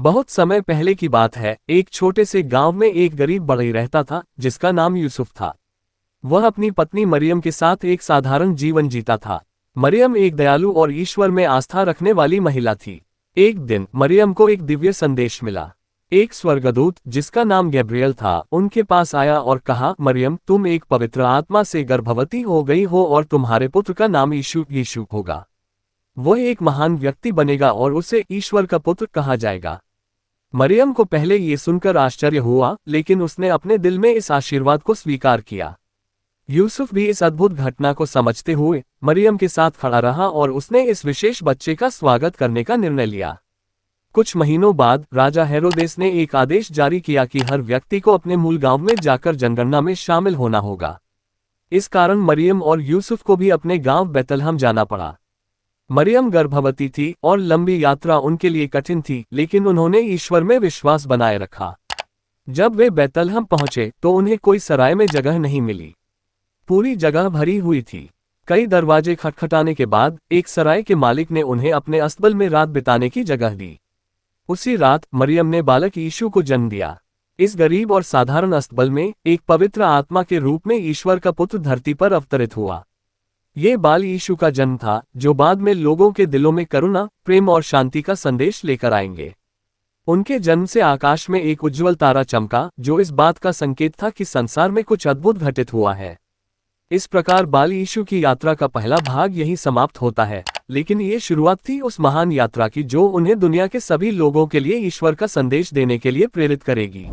बहुत समय पहले की बात है, एक छोटे से गांव में एक गरीब बढ़ई रहता था जिसका नाम यूसुफ था। वह अपनी पत्नी मरियम के साथ एक साधारण जीवन जीता था। मरियम एक दयालु और ईश्वर में आस्था रखने वाली महिला थी। एक दिन मरियम को एक दिव्य संदेश मिला। एक स्वर्गदूत जिसका नाम गैब्रियल था उनके पास आया और कहा, मरियम, तुम एक पवित्र आत्मा से गर्भवती हो गई हो और तुम्हारे पुत्र का नाम यीशु होगा। वह एक महान व्यक्ति बनेगा और उसे ईश्वर का पुत्र कहा जाएगा। मरियम को पहले ये सुनकर आश्चर्य हुआ, लेकिन उसने अपने दिल में इस आशीर्वाद को स्वीकार किया। यूसुफ भी इस अद्भुत घटना को समझते हुए मरियम के साथ खड़ा रहा और उसने इस विशेष बच्चे का स्वागत करने का निर्णय लिया। कुछ महीनों बाद राजा हेरोदेस ने एक आदेश जारी किया कि हर व्यक्ति को अपने मूल गांव में जाकर जनगणना में शामिल होना होगा। इस कारण मरियम और यूसुफ को भी अपने गांव बैतलहम जाना पड़ा। मरियम गर्भवती थी और लंबी यात्रा उनके लिए कठिन थी, लेकिन उन्होंने ईश्वर में विश्वास बनाए रखा। जब वे बैतलहम पहुंचे तो उन्हें कोई सराय में जगह नहीं मिली। पूरी जगह भरी हुई थी। कई दरवाजे खटखटाने के बाद एक सराय के मालिक ने उन्हें अपने अस्तबल में रात बिताने की जगह दी। उसी रात मरियम ने बालक यीशु को जन्म दिया। इस गरीब और साधारण अस्तबल में एक पवित्र आत्मा के रूप में ईश्वर का पुत्र धरती पर अवतरित हुआ। ये बाल यीशु का जन्म था, जो बाद में लोगों के दिलों में करुणा, प्रेम और शांति का संदेश लेकर आएंगे। उनके जन्म से आकाश में एक उज्ज्वल तारा चमका, जो इस बात का संकेत था कि संसार में कुछ अद्भुत घटित हुआ है। इस प्रकार बाल यीशु की यात्रा का पहला भाग यहीं समाप्त होता है, लेकिन ये शुरुआत थी उस महान यात्रा की जो उन्हें दुनिया के सभी लोगों के लिए ईश्वर का संदेश देने के लिए प्रेरित करेगी।